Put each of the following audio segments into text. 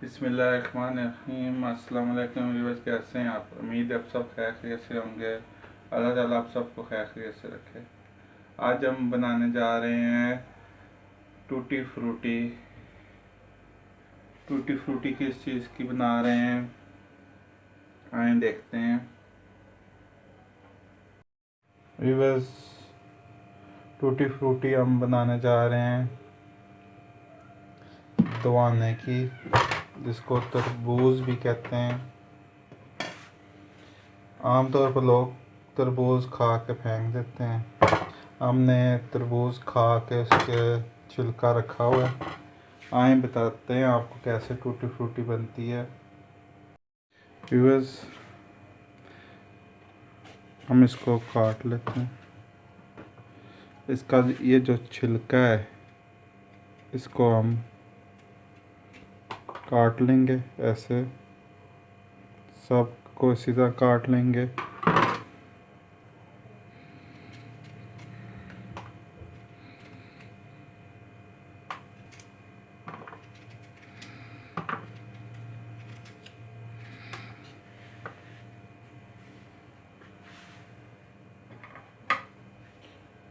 बिस्मिल्लाहिर्रहमानिर्रहीम। अस्सलाम वालेकुम व्यूअर्स, कैसे हैं आप? उम्मीद है आप सब खैर खैरियत से होंगे। अल्लाह ताला आप सबको खैर खैरियत से रखे। आज हम बनाने जा रहे हैं टूटी फ्रूटी। टूटी फ्रूटी किस चीज़ की बना रहे हैं, आए देखते हैं। व्यूअर्स, टूटी फ्रूटी हम बनाने जा रहे हैं दवाने की, जिसको तरबूज भी कहते हैं। आमतौर पर लोग तरबूज खा के फेंक देते हैं। हमने तरबूज खा के उसके छिलका रखा हुआ है। आए बताते हैं आपको कैसे टूटी फ्रूटी बनती है। व्यूअर्स, हम इसको काट लेते हैं। इसका ये जो छिलका है, इसको हम काट लेंगे। ऐसे सबको इसी तरह काट लेंगे।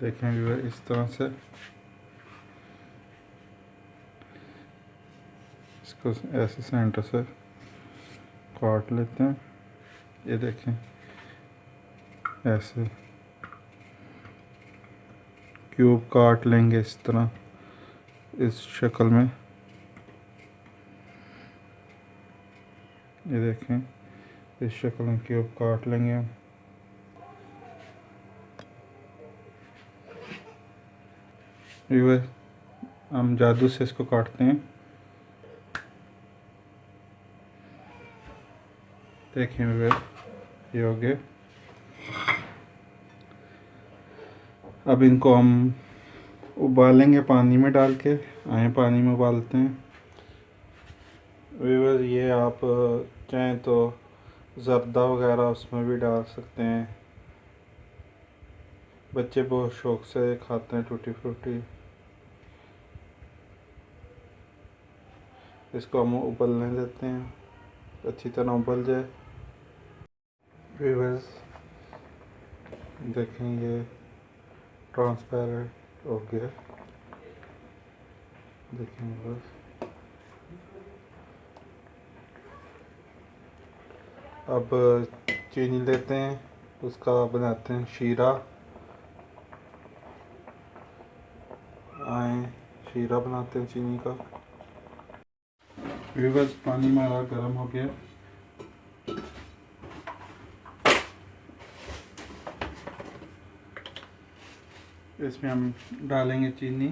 देखें व्यूअर, इस तरह से इसको ऐसे सेंटर से काट लेते हैं। ये देखें, ऐसे क्यूब काट लेंगे इस तरह, इस शक्ल में। ये देखें, इस शक्ल में क्यूब काट लेंगे हम। व्यूअर, हम जादू से इसको काटते हैं। देखें व्यूअर, ये हो गए। अब इनको हम उबालेंगे पानी में डाल के। आए पानी में उबालते हैं। व्यूअर, ये आप चाहें तो ज़र्दा वगैरह उसमें भी डाल सकते हैं। बच्चे बहुत शौक से खाते हैं टूटी फ्रूटी। इसको हम उबलने देते हैं, अच्छी तरह उबल जाए। व्यूअर्स, देखें, ये ट्रांसपेरेंट हो गया। देखें व्यूअर्स, अब चीनी लेते हैं, उसका बनाते हैं शीरा। आए शीरा बनाते हैं चीनी का। व्यूअर्स, पानी हमारा गर्म हो गया। इसमें हम डालेंगे चीनी।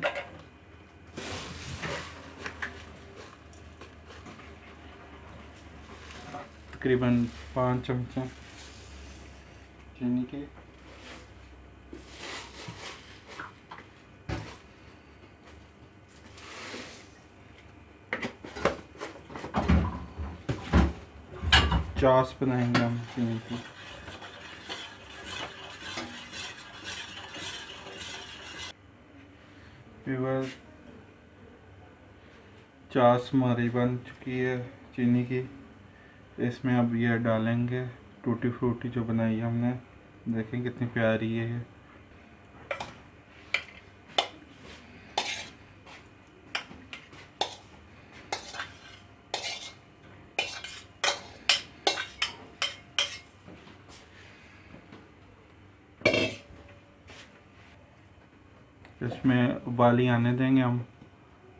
तकरीबन 5 चमचे चीनी के। चास बनाएंगे हम चीनी की। व्यूअर्स, चास हमारी बन चुकी है चीनी की। इसमें अब ये डालेंगे टूटी फ्रूटी जो बनाई हमने। देखें कितनी प्यारी है ये। इसमें उबाली आने देंगे हम।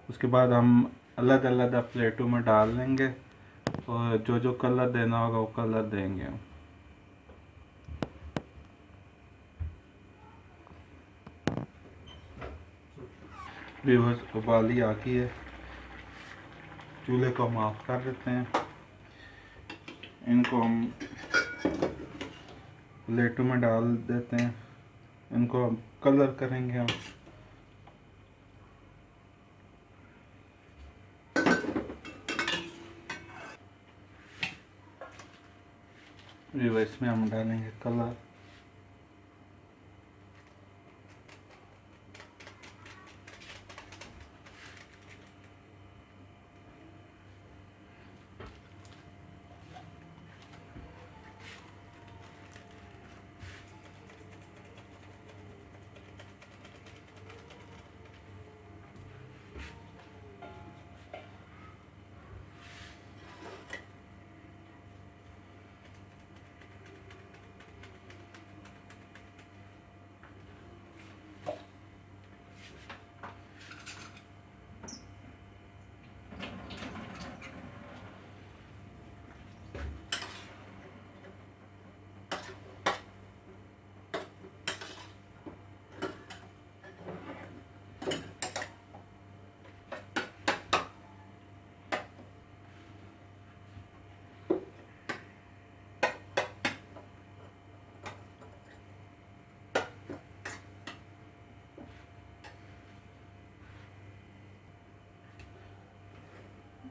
उसके बाद हम अलग अलग प्लेटों में डाल देंगे और जो जो कलर देना होगा वो कलर देंगे हम। व्यूअर्स, उबाली आ गई है। चूल्हे को हम ऑफ कर देते हैं। इनको हम प्लेटों में डाल देते हैं। इनको हम कलर करेंगे हम। व्यूअर्स, इसमें हम डालेंगे कलर।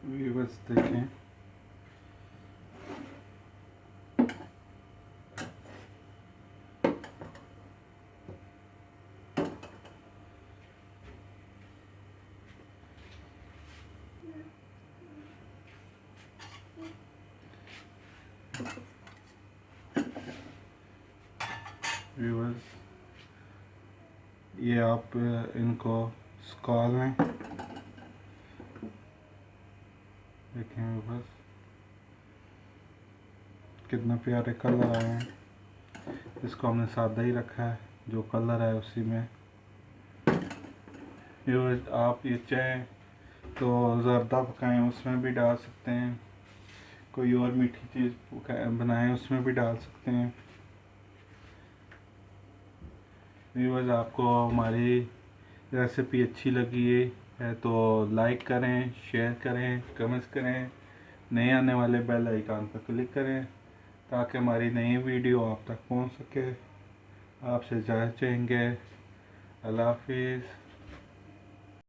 व्यूअर्स देखें, व्यूअर्स ये आप इनको स्कॉल में देखें व्यूअर्स कितना प्यारे कलर आए हैं। इसको हमने सादा ही रखा है, जो कलर है उसी में। व्यूअर्स आप ये चाहें तो ज़र्दा पकाएं, उसमें भी डाल सकते हैं। कोई और मीठी चीज़ बनाएं, उसमें भी डाल सकते हैं। व्यूअर्स आपको हमारी रेसिपी अच्छी लगी है तो लाइक करें, शेयर करें, कमेंट्स करें, नए आने वाले बेल आइकन पर क्लिक करें ताकि हमारी नई वीडियो आप तक पहुंच सके। आपसे इजाज़त चाहेंगे। अल्लाह हाफिज़।